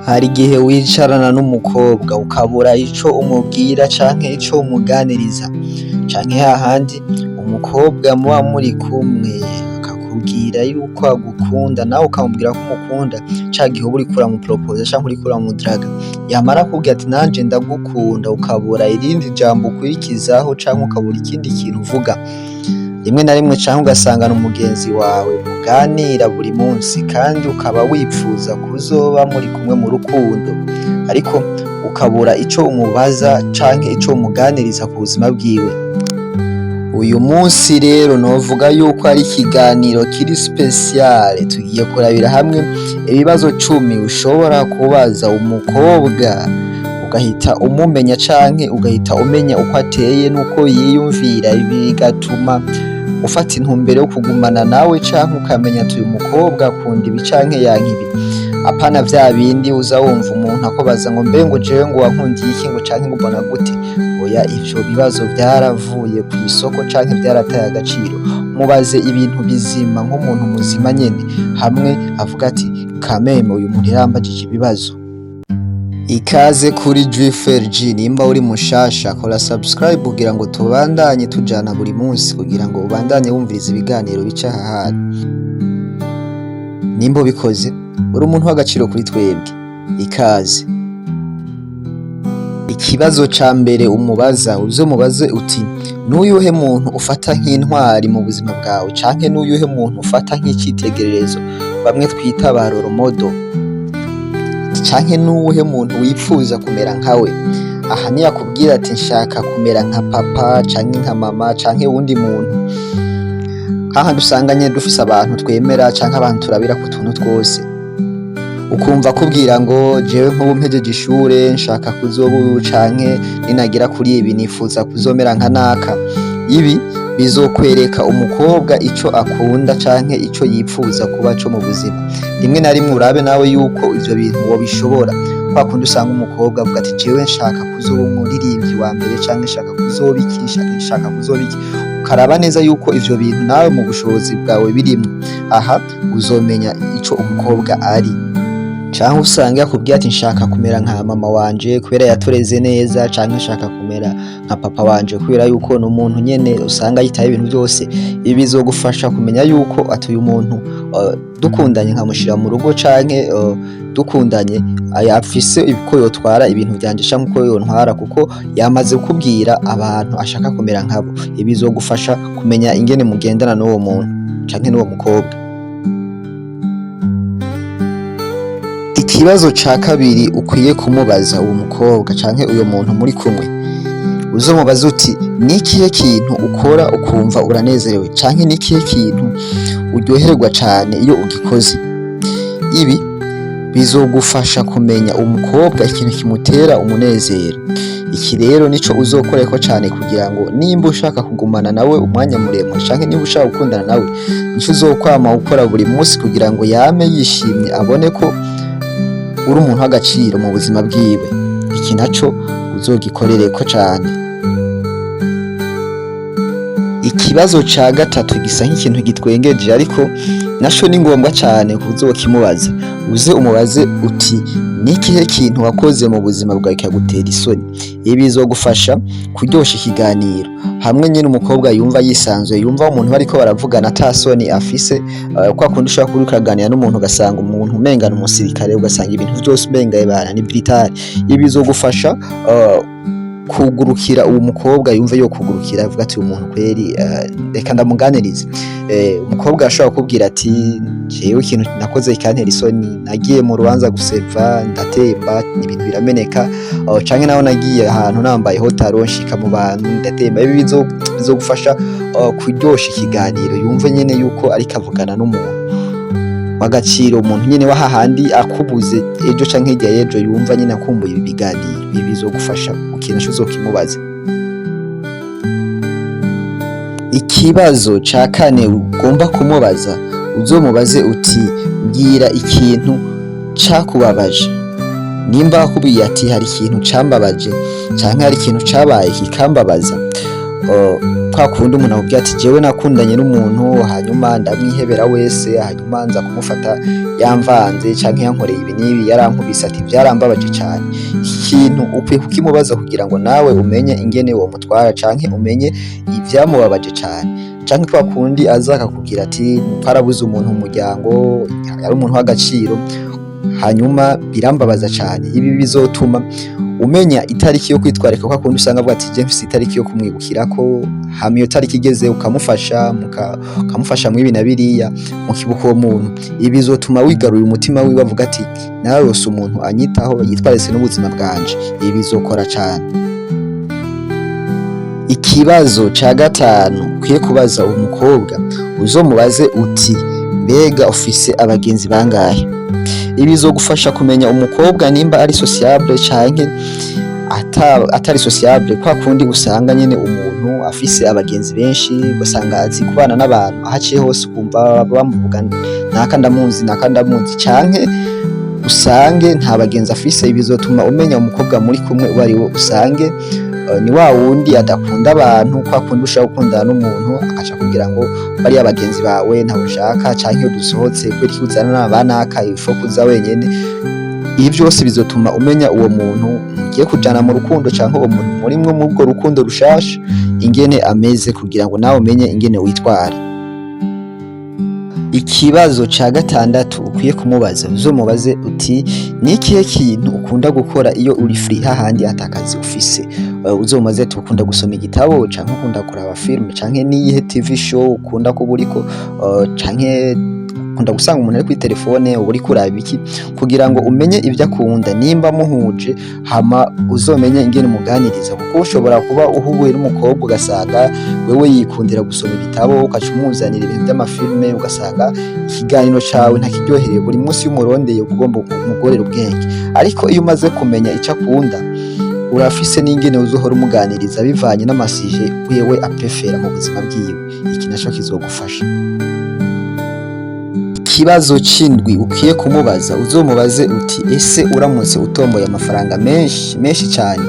Hari igihe wicarana n'umukobwa ukabura ico umubwira canke ico umuganiriza, canke hahandi umukobwa muba muri kumwe akakubwira yuko agukunda nawe ukamubwira ko umukunda, ca gihe uba uriko uramuporopoza canke uriko uramudraga, yamara kukubwira ati nanje ndagukunda, ukabura irindi jambo ukurikizaho canke ukabura ikindi kintu uvuga, rimwe na rimwe canke ugasanga n'umugenzi wawe muganira buri munsi kandi ukaba wipfuza kuzoba muri kumwe mu rukundo, ariko ukabura ico umubaza canke ico umuganiriza ku buzima bwiwe. Uyu munsi rero novuga yuko ari ikiganiro kiri special, tugiye kurabira hamwe ibibazo 10 ushobora kubaza umukobwa ugahita umumenya canke ugahita umenya uko ateye n'uko yiyumvira, bigatuma ufata intumbero yo kugumana nawe canke ukamenya ati uyu mukobwa akunda ibi canke yanka ibi, apana vya bindi uza wumva umuntu akobaza ngo mbe ngo jewe ngo wankundiye iki ngo canke ngo mbona gute. Oya, ivyo bibazo vyaravuye kw'isoko canke vyarataye agaciro, mubaze ibintu bizima nk'umuntu muzima nyene, hamwe avuga ati kameme uyu muntu yarambajije ibibazo. Ikaze kuri G4G, nimba uri mushasha kora subscribe kugira ngo tubandanye tujana buri munsi, kugira ngo ubandanye wumviriza ibiganiro bica hahari. Nimba ubikoze uri umuntu w'agaciro kuri twebwe, ikaze. Ikibazo ca mbere umubaza, uzomubaze uti n'uyuhe muntu ufata nk'intwari mu buzima bwawe, canke n'uyuhe muntu ufata nk'icitegererezo bamwe twita ba role model, canke n'uwuhe muntu wipfuza kumera nkawe. Aha niyakubwira ati nshaka kumera nka papa canke nka mama canke uwundi muntu, hahandi usanga nyene dufise abantu twemera canke abantu turabira ku tuntu twose, ukumva kubwira ngo jewe nk'ubu mpejeje ishure nshaka kuzoba uyu canke ninagira kuri ibi nifuza kuzomera nka naka. Ibi bizokwereka umukobwa ico akunda canke ico yipfuza kuba co mu buzima. Rimwe na rimwe urabe nawe yuko ivyo bintu wobishobora, kwa kundi usanga umukobwa avuga ati jewe nshaka kuzoba umuririmbyi wa mbere canke nshaka kuzoba iki, nshaka kuzoba iki, ukaraba neza yuko ivyo bintu nawe mu bushobozi bwawe birimwo. Aha uzomenya ico umukobwa ari. Canke usanga yakubwiye ati nshaka kumera nka mama wanje kubera yatureze neza, canke nshaka kumera nka papa wanje kubera yuko n'umuntu nyene usanga yitaye ibintu byose. Ibi bizogufasha kumenya yuko ati uyu muntu dukundanye nkamushira mu rugo canke dukundanye afise ibiko yotwara ibintu vyanje canke uko yontwara, kuko yamaze kukubwira abantu ashaka kumera nkabo. Ibi bizogufasha kumenya ingene mugendana n'uwo muntu canke n'uwo mukobwa. Ikibazo ca kabiri ukwiye kumubaza uwo mukobwa canke uyo muntu muri kumwe, uzomubaza uti nikihe kintu ukora ukumva uranezerewe, canke nikihe kintu uryoherwa cane iyo ugikoze. Ibi bizogufasha kumenya umukobwa ikintu kimutera umunezero. Iki rero nico uzokoreko cane kugira ngo nimba ushaka kugumana nawe umwanya muremure canke nimba ushaka gukundana nawe, nico uzokwama ukora buri munsi kugira ngo yame yishimye, abone ko uri umuntu w'agaciro mu buzima bwiwe. Iki naco uzogikorereko cane. Ikibazo ca gatatu gisa nk'ikintu gitwengeje, ariko naco ni ngombwa cane kuzokimubaza. Uze umubaze uti nikihe kintu wakoze mu buzima bwawe kikagutera isoni. Ibi bizogufasha kuryosha ikiganiro, hamwe nyene umukobwa yumva yisanzuye, yumva umuntu bariko baravugana ata soni afise. Kwa kundi ushaka kuri kaganira n'umuntu ugasanga umuntu umengana umusirikare, ugasanga ibintu vyose umenga ibana ni militari. Ibi bizogufasha kugurukira uwo mukobwa, yumve yo kugurukira, avuga ati uyu muntu kweri reka ndamuganirize. Umukobwa ashobora kukubwira ati jewe ikintu nakoze ikantera isoni, nagiye mu rubanza guseva ndatemba ibintu birameneka, canke naho nagiye ahantu nambaye hotaro nshika mu bantu ndatemba. Ibi bizogufasha kuryosha ikiganiro, yumve nyene yuko ariko avugana n'umuntu w'agaciro, umuntu nyene wahahandi akubuze ejo canke hirya y'ejo yumva nyene akumbuye ibi biganiro. Ibi bizogufasha mu kintu uzokimubaza. Ikibazo ca kane ugomba kumubaza, uzomubaze uti mbwira ikintu cakubabaje. Nimba akubwiye ati hari ikintu cambabaje canke hari ikintu cabaye kikambabaza, kwa kundi umuntu akubwira ati jewe nakundanye n'umuntu hanyuma ndamwihebera wese hanyuma nza kumufata yamvanze canke yankoreye ibi n'ibi yarankubise ati vyarambabaje cane. Ikintu ukwiye kukimubaza kugira ngo nawe umenye ingene womutwara canke umenye ivyamubabaje cane, canke kwa kundi aza akakubwira ati twarabuze umuntu mu muryango yari umuntu w'agaciro hanyuma birambabaza cane. Ibi bizotuma umenya itariki yo kwitwarika kwa kundi usanga avuga ati je mfise itariki yo kumwibukirako, hama iyo tariki igeze ukamufasha mw'ibi na biriya mukibuka uwo muntu. Ibi bizotuma wigarurira umutima wiwe avuga ati narose umuntu anyitaho yitwarese n'ubuzima bwanje. Ibi bizokora cane. Ikibazo ca gatanu ukwiye kubaza umukobwa, uzomubaze uti mbega ufise abagenzi bangahe? Ibi bizogufasha kumenya umukobwa nimba ari sociable canke atari sociable. Kwa kundi usanga nyene umuntu afise abagenzi benshi, ugasanga azi kubana n'abantu, aho aciye hose ukumva bamuvuga naka ndamuzi, canke usange nta bagenzi afise. Bizotuma umenya umukobwa muri kumwe uwo ari we, usange ni wa wundi adakunda abantu. Kwa kundi ushaka gukundana n'umuntu akaca kugira ngo bariya bagenzi bawe ntawe ushaka, canke iyo dusohotse kubera iki uzana n'abanaka ifo kuza wenyene. Ibi vyose bizotuma umenya uwo muntu mugiye kujana mu rukundo canke uwo muntu murimwo muri urwo rukundo rushasha ingene ameze, kugira ngo nawe umenye ingene witwara. Ikibazo ca gatandatu ukwiye kumubaza, uzomubaze uti nikihe kintu ukunda gukora iyo uri free hahandi atakazi ufise? Uzomubaze ati ukunda gusoma igitabo canke ukunda kuraba film canke niyihe TV show ukunda kuba uriko, canke ukunda gusanga umuntu ari kuri telefone uba uriko uraba iki, kugira ngo umenye ivyo akunda. Nimba muhuje hama uzomenye ingene umuganiriza, kuko ushobora kuba uhuye n'umukobwa ugasanga wewe yikundira gusoma ibitabo, ukaca umuzanira ibintu vy'amafilme, ugasanga ikiganiro cawe ntakiryohereye. Buri munsi y'umurondeye ugomba kumugorera ubwenge, ariko iyo umaze kumenya ico akunda urafise n'ingene uzohora umuganiriza bivanye n'amasije wewe aprefera mu buzima bwiwe. Iki naco kizogufasha. Ikibazo c'indwi ukwiye kumubaza, uzomubaze uti ese uramutse utomboye amafaranga menshi cane,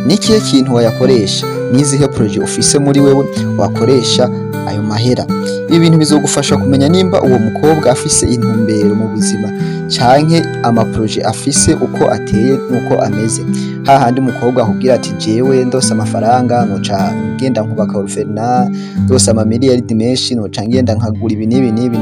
nikihe kintu wayakoresha? Nizihe projet ufise muri wewe wakoresha ayo mahera? Ibi bintu bizogufasha kumenya nimba uwo mukobwa afise intumbero mu buzima canke amaprojet afise uko ateye nuko ameze. Hahandi umukobwa akubwira ati jewe ndose amafaranga noca ngenda nkubaka orphelinat, ndose amamiliyaridi menshi noca ngenda nkagura ibi n'ibi ibintu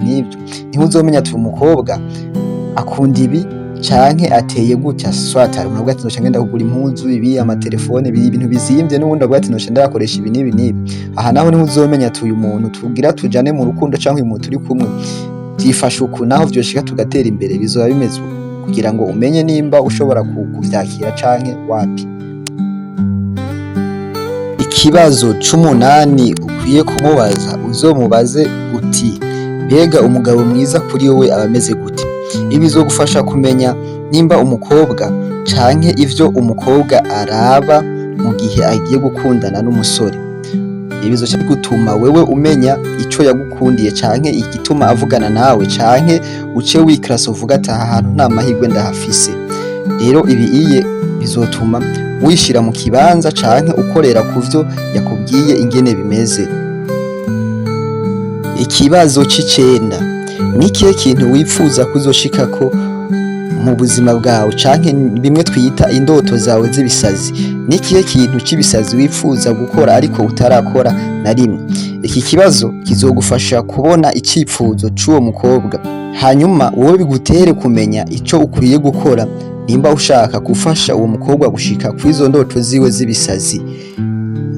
nk'ivyo. Ntuzomenya ati umukobwa akunda ibi canke ateye gutya. Swatari umuntu ati noca ngenda kugura impuzu, ibi amatelefone, ibintu bizimvye, n'ubundi avuga ati noca ndakoresha ibi n'ibi. Aha naho niho uzomenya ati uyu muntu tugira tujane mu rukundo canke uyu muntu turi kumwe vyifashe uku, naho vyoshika tugatera imbere bizoba bimeze uku, kugira ngo umenye nimba ushobora kuvyakira canke wapi. Ikibazo c'umunani ukwiye kumubaza, uzomubaze uti mbega umugabo mwiza kuri wowe aba ameze gute? Ibi bizogufasha kumenya nimba umukobwa canke ivyo umukobwa araba mu gihe agiye gukundana n'umusore. Ibi bizoca bigutuma wewe umenya ico yagukundiye canke igituma avugana nawe, canke uce wikrasa uvuga ati aha hantu nta mahirwe ndahafise. Rero ibi bizotuma wishira mu kibanza canke ukorera kuvyo yakubwiye ingene bimeze. Ikibazo c'icenda, nikihe kintu wipfuza kuzoshikako mu buzima bwawe, canke bimwe twita indoto zawe z'ibisazi? Nikihe kintu c'ibisazi wipfuza gukora ariko utarakora na rimwe? Iki kibazo kizogufasha kubona icipfuzo c'uwo mukobwa, hanyuma wowe bigutere kumenya ico ukwiye gukora nimba ushaka gufasha uwo mukobwa gushika kw'izo ndoto ziwe z'ibisazi.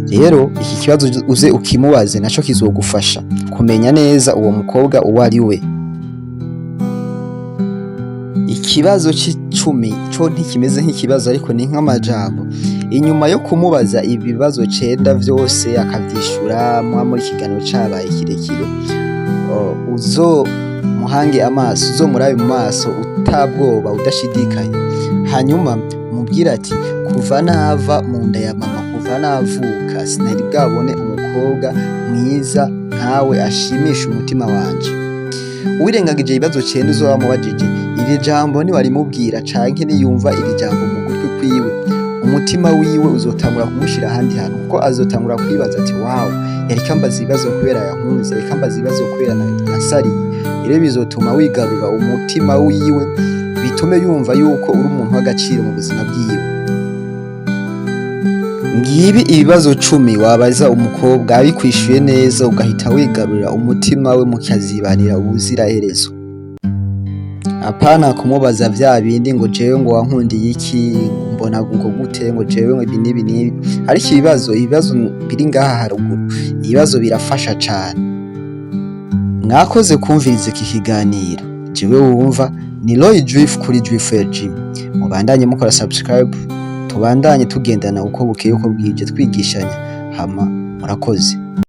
Rero iki kibazo uze ukimubaze, naco kizogufasha kumenya neza uwo mukobwa uwo ari we. Ikibazo c'icumi co ntikimeze nk'ikibazo ariko ni nk'amajambo. Inyuma yo kumubaza ibibazo 9 vyose akavyishura muri kiganiro cabaye kirekire, uzomuhange amaso, uzomurabe mu maso utabwoba, udashidikanya, hanyuma umubwira ati kuva nava mu nda ya mama, kuva navuka sinari bwabone umukobwa mwiza nkawe ashimisha umutima wanje. Uwirengagije ibibazo 9 uzobamubajije iri jambo ntiwarimubwira canke niyumva iri jambo mu gutwi kwiwe, umutima wiwe uzotangura kumushira ahandi hantu, kuko azotangura kwibaza ati wow, yariko ambaza ibibazo kubera yankunze, yariko ambaza ibibazo kubera nasariye. Rero bizotuma wigarura umutima wiwe, bitume yumva yuko uri umuntu w'agaciro mu buzima bwiwe. Ngibi ibibazo 10 wabaza umukobwa, abikwishuye neza ugahita wigarurira umutima we, mukazibanira ubuziraherezo. Apana kumubaza vya bindi ngo jewe ngo wankundiye iki, mbona ngo gute, ngo jewe ngo ibi n'ibi. Ariko ibibazo biri ngaha haruguru, ibibazo birafasha cane. Mwakoze kumviriza iki kiganiro. Jewe wumva ni Roy Juif kuri Juif FG. Mubandanye mukora subscribe, tubandanye tugendana uko bukeye uko bwije twigishanya. Hama murakoze.